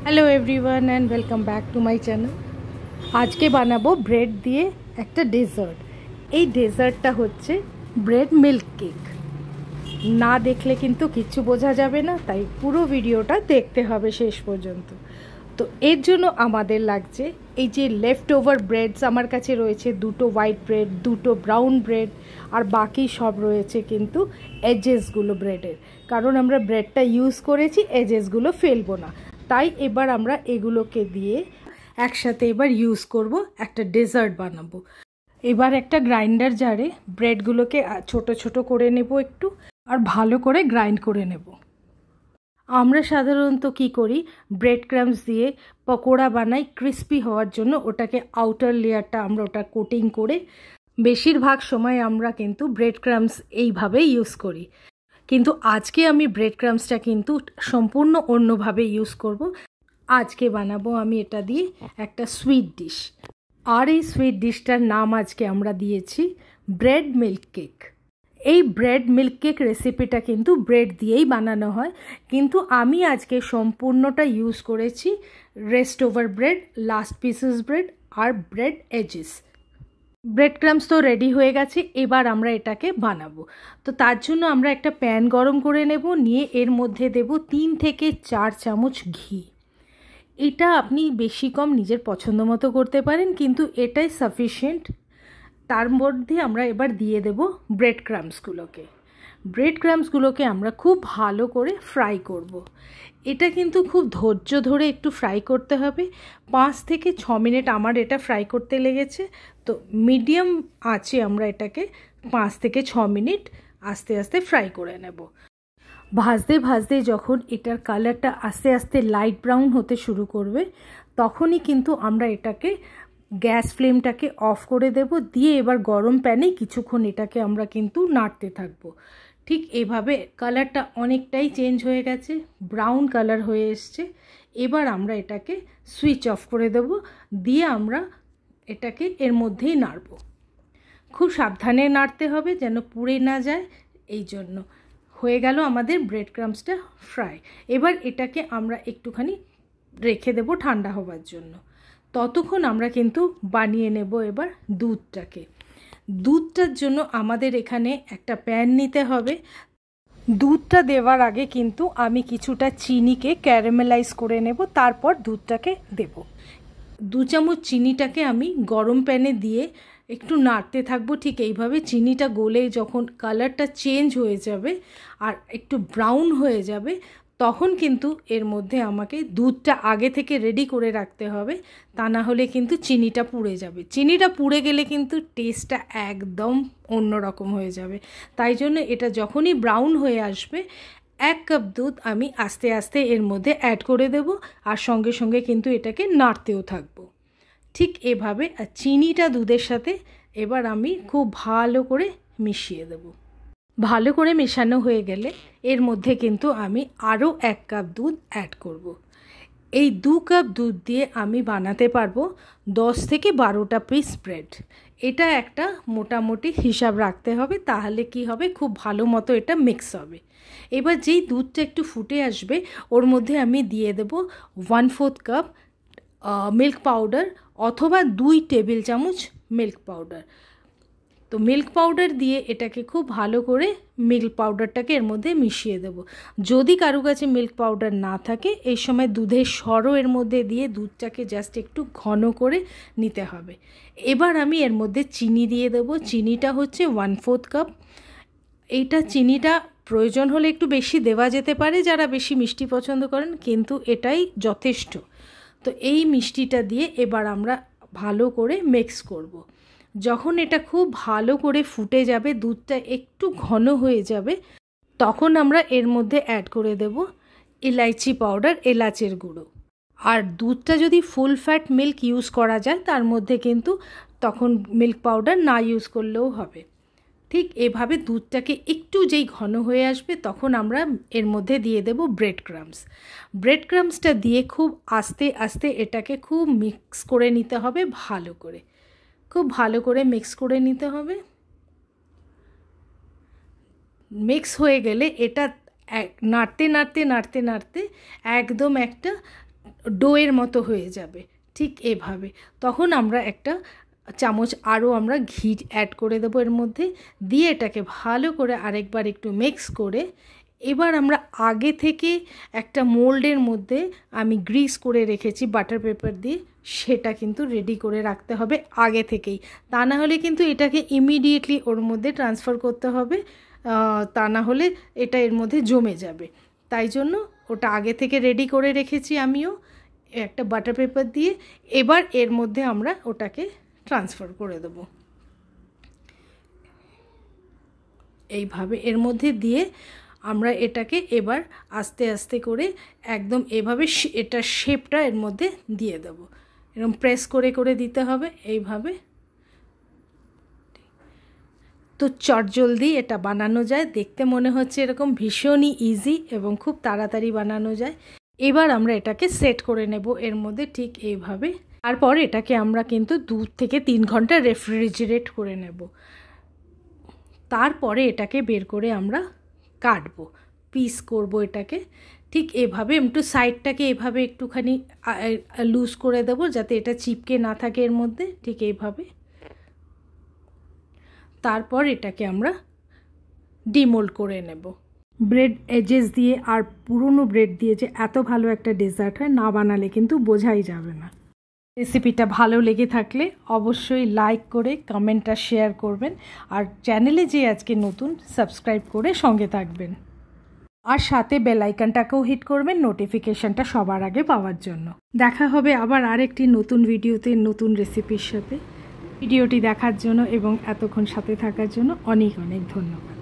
Hello everyone and welcome back to my channel. আজকে বানাবো bread দিয়ে একটা ডেজার্ট। এই ডেজার্টটা হচ্ছে ব্রেড মিল্ক কেক। না দেখলে কিন্তু কিচ্ছু বোঝা যাবে না, তাই পুরো ভিডিওটা দেখতে হবে শেষ পর্যন্ত। তো এর জন্য আমাদের লাগছে এই যে লেফট ওভার ব্রেডস আমার কাছে রয়েছে, দুটো হোয়াইট ব্রেড, দুটো ব্রাউন ব্রেড, আর বাকি সব রয়েছে কিন্তু এজেসগুলো ব্রেডের, কারণ আমরা ব্রেডটা ইউজ করেছি, এজেসগুলো ফেলবো না। তাই এবার আমরা এগুলোকে দিয়ে একসাথে এবার ইউজ করব, একটা ডেজার্ট বানাবো। এবার একটা গ্রাইন্ডার জারে ব্রেডগুলোকে ছোট ছোট করে নেব একটু, আর ভালো করে গ্রাইন্ড করে নেব। আমরা সাধারণত কি করি, ব্রেড ক্রাম্বস দিয়ে পকোড়া বানাই ক্রিস্পি হওয়ার জন্য, ওটাকে আউটার লেয়ারটা আমরা ওটা কোটিং করে, বেশিরভাগ সময় আমরা কিন্তু ব্রেড ক্রাম্বস এইভাবেই ইউজ করি। কিন্তু আজকে আমি ব্রেড ক্রাম্বসটা কিন্তু সম্পূর্ণ অন্যভাবে ইউজ করব। আজকে বানাবো আমি এটা দিয়ে একটা সুইট ডিশ, আর এই সুইট ডিশটার নাম আজকে আমরা দিয়েছি ব্রেড মিল্ক কেক। এই ব্রেড মিল্ক কেক রেসিপিটা কিন্তু ব্রেড দিয়েই বানানো হয়, কিন্তু আমি আজকে সম্পূর্ণটা ইউজ করেছি rest over bread, last pieces bread আর ব্রেড এজেস। ব্রেড ক্রাম্বস তো রেডি হয়ে গেছে, এবার আমরা এটাকে বানাবো। তো তার জন্য আমরা একটা প্যান গরম করে নেব, নিয়ে এর মধ্যে দেব 3 থেকে 4 চামচ ঘি। এটা আপনি বেশি কম নিজের পছন্দ মতো করতে পারেন, কিন্তু এটাই সাফিসিয়েন্ট। তার মধ্যে আমরা এবার দিয়ে দেব ব্রেড ক্রাম্বসগুলোকে। ব্রেড ক্রাম্বসগুলোকে আমরা খুব ভালো করে ফ্রাই করব। এটা কিন্তু খুব ধৈর্য ধরে একটু ফ্রাই করতে হবে। 5 থেকে 6 মিনিট আমার এটা ফ্রাই করতে লেগেছে। তো মিডিয়াম আঁচে আমরা এটাকে 5 থেকে 6 মিনিট আস্তে আস্তে ফ্রাই করে নেব। ভাজতে ভাজতে যখন এটার কালারটা আস্তে আস্তে লাইট ব্রাউন হতে শুরু করবে, তখনই কিন্তু আমরা এটাকে গ্যাস ফ্লেমটাকে অফ করে দেব, দিয়ে এবার গরম প্যানে কিছুক্ষণ এটাকে আমরা কিন্তু নাড়তে থাকবো। ঠিক এভাবে কালারটা অনেকটাই চেঞ্জ হয়ে গেছে, ব্রাউন কালার হয়ে এসছে। এবার আমরা এটাকে সুইচ অফ করে দেব, দিয়ে আমরা এটাকে এর মধ্যেই নাড়ব। খুব সাবধানে নাড়তে হবে যেন পুড়ে না যায়। এই জন্য হয়ে গেল আমাদের ব্রেড ক্রাম্বসটা ফ্রাই। এবার এটাকে আমরা একটুখানি রেখে দেব ঠান্ডা হবার জন্য। ততক্ষণ আমরা কিন্তু বানিয়ে নেব এবার দুধটাকে। দুধটার জন্য আমাদের এখানে একটা প্যান নিতে হবে। দুধটা দেওয়ার আগে কিন্তু আমি কিছুটা চিনিকে ক্যারামেলাইজ করে নেব, তারপর দুধটাকে দেব। 2 চামচ চিনিটাকে আমি গরম প্যানে দিয়ে একটু নাড়তে থাকবো। ঠিক এইভাবে চিনিটা গলে যখন কালারটা চেঞ্জ হয়ে যাবে আর একটু ব্রাউন হয়ে যাবে, তখন কিন্তু এর মধ্যে আমাকে দুধটা আগে থেকে রেডি করে রাখতে হবে, তা না হলে কিন্তু চিনিটা পুড়ে যাবে। চিনিটা পুড়ে গেলে কিন্তু টেস্টটা একদম অন্যরকম হয়ে যাবে। তাই জন্য এটা যখনই ব্রাউন হয়ে আসবে, 1 কাপ দুধ আমি আস্তে আস্তে এর মধ্যে অ্যাড করে দেব, আর সঙ্গে সঙ্গে কিন্তু এটাকে নাড়তেও থাকবো। ঠিক এভাবে আর চিনিটা দুধের সাথে এবার আমি খুব ভালো করে মিশিয়ে দেব। ভালো করে মেশানো হয়ে গেলে এর মধ্যে কিন্তু আমি আরও 1 কাপ দুধ অ্যাড করব। এই 2 কাপ দুধ দিয়ে আমি বানাতে পারবো 10 থেকে 12টা পিস ব্রেড। এটা একটা মোটামুটি হিসাব রাখতে হবে, তাহলে কি হবে, খুব ভালো মতো এটা মিক্স হবে। এবার যেই দুধটা একটু ফুটে আসবে, ওর মধ্যে আমি দিয়ে দেব 1/4 কাপ মিল্ক পাউডার, অথবা 2 টেবিল চামচ মিল্ক পাউডার। তো মিল্ক পাউডার দিয়ে এটাকে খুব ভালো করে মিল্ক পাউডারটাকে এর মধ্যে মিশিয়ে দেব। যদি কারো কাছে মিল্ক পাউডার না থাকে, এই সময় দুধের সরও এর মধ্যে দিয়ে দুধটাকে জাস্ট একটু ঘন করে নিতে হবে। এবার আমি এর মধ্যে চিনি দিয়ে দেব। চিনিটা হচ্ছে 1/4 কাপ। এইটা চিনিটা প্রয়োজন হলে একটু বেশি দেওয়া যেতে পারে যারা বেশি মিষ্টি পছন্দ করেন, কিন্তু এটাই যথেষ্ট। তো এই মিষ্টিটা দিয়ে এবার আমরা ভালো করে মিক্স করব। যখন এটা খুব ভালো করে ফুটে যাবে, দুধটা একটু ঘন হয়ে যাবে, তখন আমরা এর মধ্যে অ্যাড করে দেব ইলাইচি পাউডার, এলাচের গুঁড়ো। আর দুধটা যদি ফুল ফ্যাট মিল্ক ইউজ করা যায়, তার মধ্যে কিন্তু তখন মিল্ক পাউডার না ইউজ করলেও হবে। ঠিক এভাবে দুধটাকে একটু যেই ঘন হয়ে আসবে, তখন আমরা এর মধ্যে দিয়ে দেব ব্রেড ক্রাম্বস। ব্রেড ক্রাম্বসটা দিয়ে খুব আস্তে আস্তে এটাকে খুব মিক্স করে নিতে হবে, ভালো করে, খুব ভালো করে মিক্স করে নিতে হবে। মিক্স হয়ে গেলে এটা নাড়তে নাড়তে নাড়তে নাড়তে একদম একটা ডোয়ের মতো হয়ে যাবে, ঠিক এভাবে। তখন আমরা একটা চামচ আরও আমরা ঘি অ্যাড করে দেবো এর মধ্যে, দিয়ে এটাকে ভালো করে আরেকবার একটু মিক্স করে এবার আমরা আগে থেকে একটা মোল্ডের মধ্যে আমি গ্রিস করে রেখেছি বাটার পেপার দিয়ে, সেটা কিন্তু রেডি করে রাখতে হবে আগে থেকেই। তা না হলে কিন্তু এটাকে ইমিডিয়েটলি ওর মধ্যে ট্রান্সফার করতে হবে, তা না হলে এটা এর মধ্যে জমে যাবে। তাই জন্য ওটা আগে থেকে রেডি করে রেখেছি আমিও একটা বাটার পেপার দিয়ে। এবার এর মধ্যে আমরা ওটাকে ট্রান্সফার করে দেব এইভাবে। এর মধ্যে দিয়ে আমরা এটাকে এবার আস্তে আস্তে করে একদম এভাবে এটার শেপটা এর মধ্যে দিয়ে দেব, এরকম প্রেস করে করে দিতে হবে এইভাবে। তো চটজলদি এটা বানানো যায়, দেখতে মনে হচ্ছে এরকম ভীষণই ইজি এবং খুব তাড়াতাড়ি বানানো যায়। এবার আমরা এটাকে সেট করে নেব এর মধ্যে, ঠিক এইভাবে। তারপর এটাকে আমরা কিন্তু 2 থেকে 3 ঘন্টা রেফ্রিজারেট করে নেব। তারপরে এটাকে বের করে আমরা কাটবো, পিস করব এটাকে ঠিক এভাবে। একটু সাইডটাকে এভাবে একটুখানি লুজ করে দেব যাতে এটা চিপকে না থাকে এর মধ্যে, ঠিক এইভাবে। তারপর এটাকে আমরা ডিমোল্ড করে নেব। ব্রেড এজেস দিয়ে আর পুরনো ব্রেড দিয়ে যে এত ভালো একটা ডেজার্ট হয়, না বানালে কিন্তু বোঝাই যাবে না। রেসিপিটা ভালো লেগে থাকলে অবশ্যই লাইক করে কমেন্টটা শেয়ার করবেন, আর চ্যানেলে যে আজকে নতুন সাবস্ক্রাইব করে সঙ্গে থাকবেন, আর সাথে বেল আইকনটাকেও হিট করবেন নোটিফিকেশনটা সবার আগে পাওয়ার জন্য। দেখা হবে আবার আরেকটি নতুন ভিডিওতে নতুন রেসিপির সাথে। ভিডিওটি দেখার জন্য এবং এতক্ষণ সাথে থাকার জন্য অনেক অনেক ধন্যবাদ।